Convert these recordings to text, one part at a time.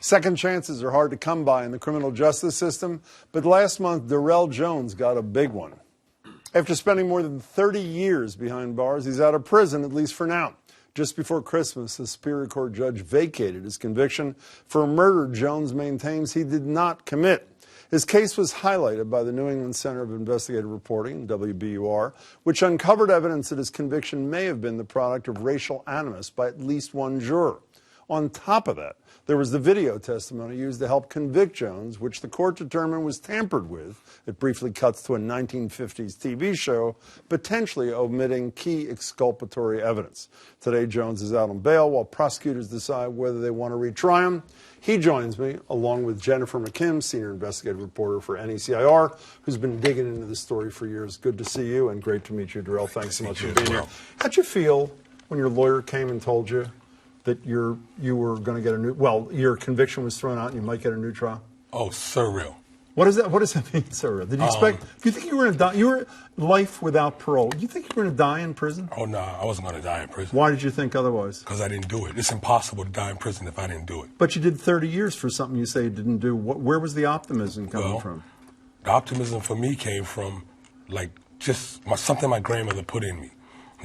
Second chances are hard to come by in the criminal justice system, but last month, Darrell Jones got a big one. After spending more than 30 years behind bars, he's out of prison, at least for now. Just before Christmas, the Superior Court judge vacated his conviction for a murder Jones maintains he did not commit. His case was highlighted by the New England Center of Investigative Reporting, WBUR, which uncovered evidence that his conviction may have been the product of racial animus by at least one juror. On top of that, there was the video testimony used to help convict Jones, which the court determined was tampered with. It briefly cuts to a 1950s TV show, potentially omitting key exculpatory evidence. Today, Jones is out on bail while prosecutors decide whether they want to retry him. He joins me, along with Jenifer McKim, senior investigative reporter for NECIR, who's been digging into this story for years. Good to see you, and great to meet you, Darrell. Thanks so much for being here. How'd you feel when your lawyer came and told you that you were going to get a new, well, your conviction was thrown out and you might get a new trial? Oh, surreal. What does that mean, surreal? Did you expect, do you think you were going to die? You were life without parole. Do you think you were going to die in prison? Oh, no, I wasn't going to die in prison. Why did you think otherwise? Because I didn't do it. It's impossible to die in prison if I didn't do it. But you did 30 years for something you say you didn't do. Where was the optimism coming from? The optimism for me came from, like, just something my grandmother put in me.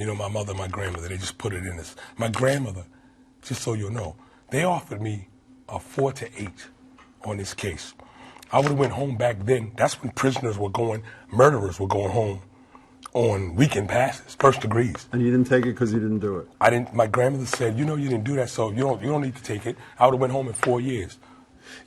You know, my mother and my grandmother, they just put it in us. My grandmother, just so you know, they offered me a 4 to 8 on this case. I would have went home back then. That's when murderers were going home on weekend passes, first degrees. And you didn't take it because you didn't do it? I didn't. My grandmother said, you know, you didn't do that, so you don't need to take it. I would have went home in 4 years.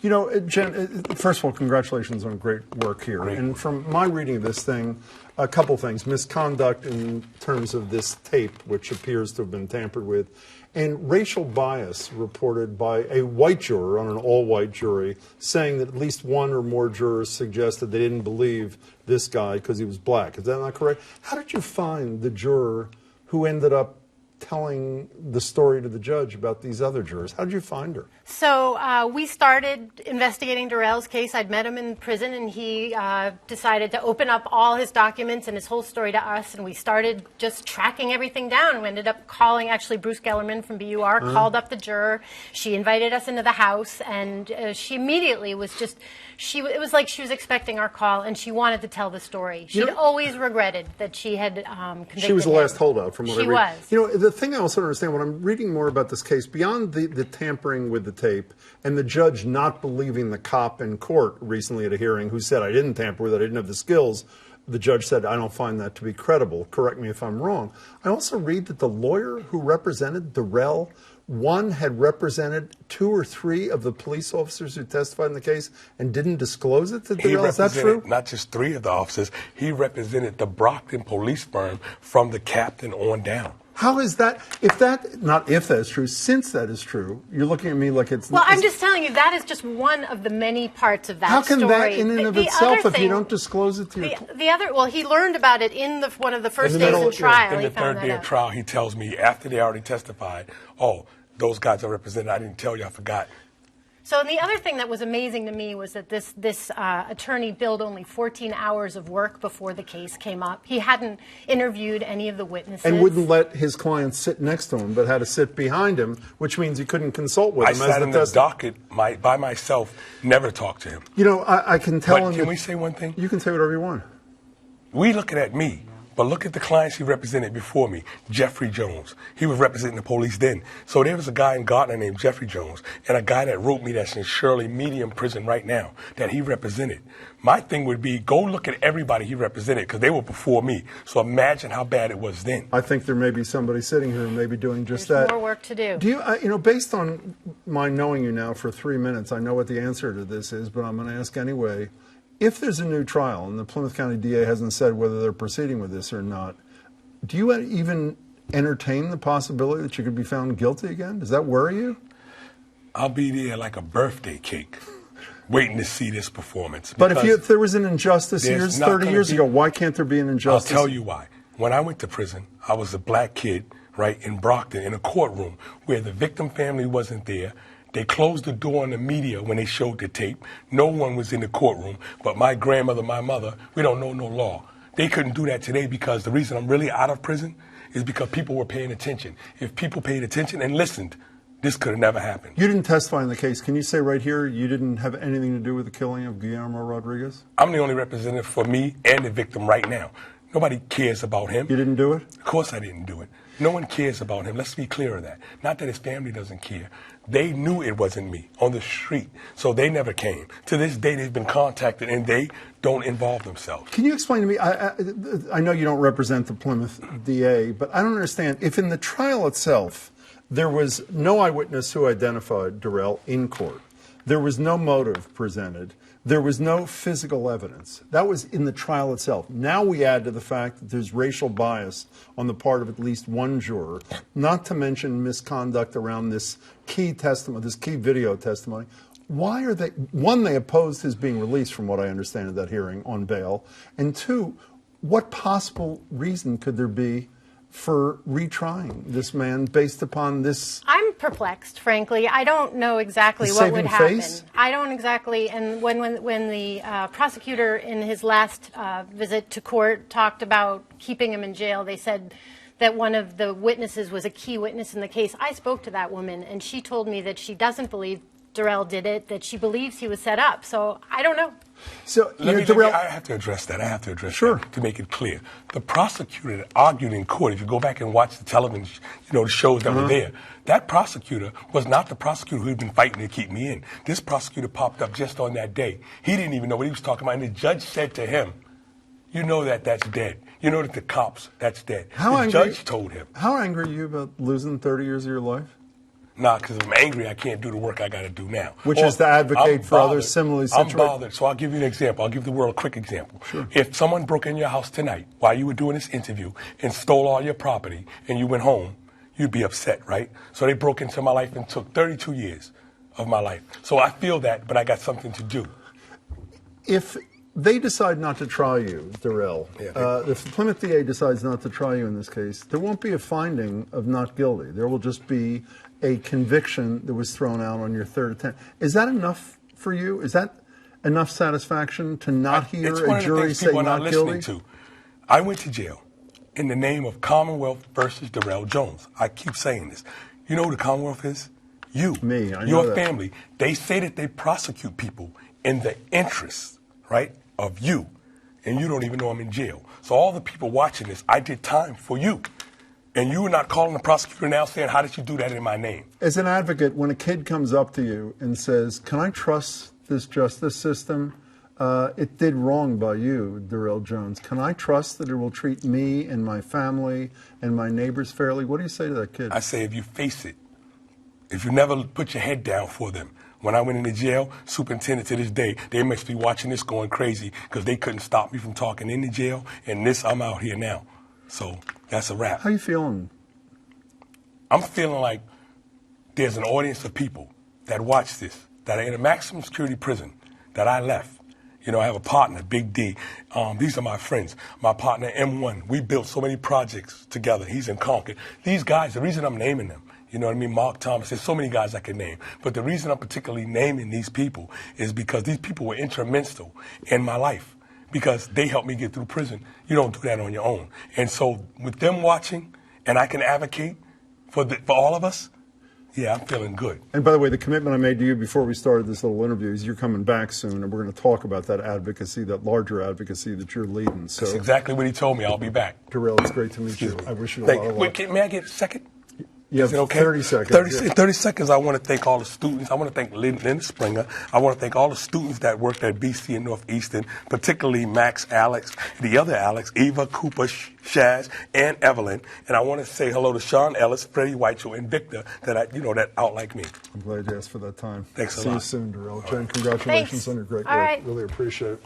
You know, Jen, first of all, congratulations on great work here. Great. And from my reading of this thing, a couple things. Misconduct in terms of this tape, which appears to have been tampered with, and racial bias reported by a white juror on an all-white jury, saying that at least one or more jurors suggested they didn't believe this guy because he was black. Is that not correct? How did you find the juror who ended up telling the story to the judge about these other jurors? How did you find her? So we started investigating Darrell's case. I'd met him in prison, and he decided to open up all his documents and his whole story to us, and we started just tracking everything down. We ended up calling, actually, Bruce Gellerman from BUR, called up the juror. She invited us into the house, and she immediately was just, it was like she was expecting our call, and she wanted to tell the story. She'd always regretted that she had convicted She was the last holdout, from what I read. She was. You know, the thing I also don't understand, when I'm reading more about this case, beyond the tampering with the tape and the judge not believing the cop in court recently at a hearing who said, I didn't tamper with it, I didn't have the skills, the judge said, I don't find that to be credible. Correct me if I'm wrong. I also read that the lawyer who represented Darrell, one had represented 2 or 3 of the police officers who testified in the case and didn't disclose it to Darrell. Is that true? Not just 3 of the officers. He represented the Brockton police firm from the captain on down. How is that, not if that's true, since that is true, you're looking at me like it's... Well, I'm just telling you, that is just one of the many parts of that story. How can that in and of itself, if you don't disclose it to your... Well, he learned about it in one of the first days of trial. In the third day of trial, he tells me, after they already testified, oh, those guys are represented, I didn't tell you, I forgot. So the other thing that was amazing to me was that this attorney billed only 14 hours of work before the case came up. He hadn't interviewed any of the witnesses. And wouldn't let his client sit next to him, but had to sit behind him, which means he couldn't consult with him. I sat in the docket by myself, never talked to him. You know, I can tell him... Can we say one thing? You can say whatever you want. We looking at me. But look at the clients he represented before me, Jeffrey Jones. He was representing the police then. So there was a guy in Gardner named Jeffrey Jones, and a guy that wrote me that's in Shirley Medium Prison right now that he represented. My thing would be, go look at everybody he represented, because they were before me. So imagine how bad it was then. I think there may be somebody sitting here who may be doing just There's that. more work to do. Do you, you know, based on my knowing you now for 3 minutes, I know what the answer to this is, but I'm going to ask anyway. If there's a new trial, and the Plymouth County DA hasn't said whether they're proceeding with this or not, do you even entertain the possibility that you could be found guilty again? Does that worry you? I'll be there like a birthday cake, waiting to see this performance. But if there was an injustice 30 years ago, why can't there be an injustice? I'll tell you why. When I went to prison, I was a black kid, right, in Brockton, in a courtroom where the victim family wasn't there. They closed the door on the media when they showed the tape. No one was in the courtroom, but my grandmother, my mother, we don't know no law. They couldn't do that today because the reason I'm really out of prison is because people were paying attention. If people paid attention and listened, this could have never happened. You didn't testify in the case. Can you say right here you didn't have anything to do with the killing of Guillermo Rodriguez? I'm the only representative for me and the victim right now. Nobody cares about him. You didn't do it? Of course I didn't do it. No one cares about him. Let's be clear of that. Not that his family doesn't care. They knew it wasn't me on the street, so they never came. To this day, they've been contacted, and they don't involve themselves. Can you explain to me, I know you don't represent the Plymouth DA, but I don't understand. If in the trial itself, there was no eyewitness who identified Darrell in court, there was no motive presented, there was no physical evidence. That was in the trial itself. Now we add to the fact that there's racial bias on the part of at least one juror, not to mention misconduct around this key testimony, this key video testimony. Why are they, one, they opposed his being released from what I understand of that hearing on bail, and two, what possible reason could there be for retrying this man based upon this? I'm perplexed, frankly. I don't know exactly what would happen. I don't exactly. And when the prosecutor in his last visit to court talked about keeping him in jail, they said that one of the witnesses was a key witness in the case. I spoke to that woman, and she told me that she doesn't believe Darrell did it, that she believes he was set up. So I don't know. So I have to address that. I have to address that to make it clear. The prosecutor that argued in court, if you go back and watch the television, the shows that were there, that prosecutor was not the prosecutor who'd been fighting to keep me in. This prosecutor popped up just on that day. He didn't even know what he was talking about, and the judge said to him, "You know that's dead. You know that the cops, that's dead." The judge told him. How angry are you about losing 30 years of your life? Nah, because I'm angry, I can't do the work I got to do now. Which is to advocate for others similarly situated. I'm bothered, so I'll give you an example. I'll give the world a quick example. Sure. If someone broke in your house tonight while you were doing this interview and stole all your property and you went home, you'd be upset, right? So they broke into my life and took 32 years of my life. So I feel that, but I got something to do. If they decide not to try you, Darrell, if the Plymouth DA decides not to try you in this case, there won't be a finding of not guilty. There will just be a conviction that was thrown out on your third attempt. Is that enough for you? Is that enough satisfaction to not hear a jury say not guilty? I went to jail in the name of Commonwealth versus Darrell Jones. I keep saying this. You know who the Commonwealth is? You. Me. I know your that. family. They say that they prosecute people in the interest, right, of you. And you don't even know I'm in jail. So all the people watching this, I did time for you. And you are not calling the prosecutor now saying, "How did you do that in my name?" As an advocate, when a kid comes up to you and says, "Can I trust this justice system? It did wrong by you, Darrell Jones. Can I trust that it will treat me and my family and my neighbors fairly?" What do you say to that kid? I say, if you face it, if you never put your head down for them. When I went into jail, superintendent to this day, they must be watching this going crazy because they couldn't stop me from talking in the jail. And this, I'm out here now. So that's a wrap. How you feeling? I'm feeling like there's an audience of people that watch this, that are in a maximum security prison that I left. I have a partner, Big D. These are my friends. My partner, M1. We built so many projects together. He's in Concord. These guys, the reason I'm naming them, you know what I mean? Mark Thomas, there's so many guys I can name. But the reason I'm particularly naming these people is because these people were instrumental in my life. Because they helped me get through prison. You don't do that on your own. And so with them watching, and I can advocate for all of us, yeah, I'm feeling good. And by the way, the commitment I made to you before we started this little interview is you're coming back soon, and we're going to talk about that advocacy, that larger advocacy that you're leading. So, that's exactly what he told me. I'll be back. Darrell, it's great to meet you. I wish you a lot of luck. May I get a second? You have Is it okay? 30 seconds. 30 seconds, I want to thank all the students. I want to thank Lynn Springer. I want to thank all the students that worked at BC and Northeastern, particularly Max, Alex, the other Alex, Eva, Cooper, Shaz, and Evelyn. And I want to say hello to Sean Ellis, Freddie Whiteshow, and Victor that out like me. I'm glad you asked for that time. Thanks a lot. See you soon, Darrell. Jen, congratulations on your great work. All right. Really appreciate it.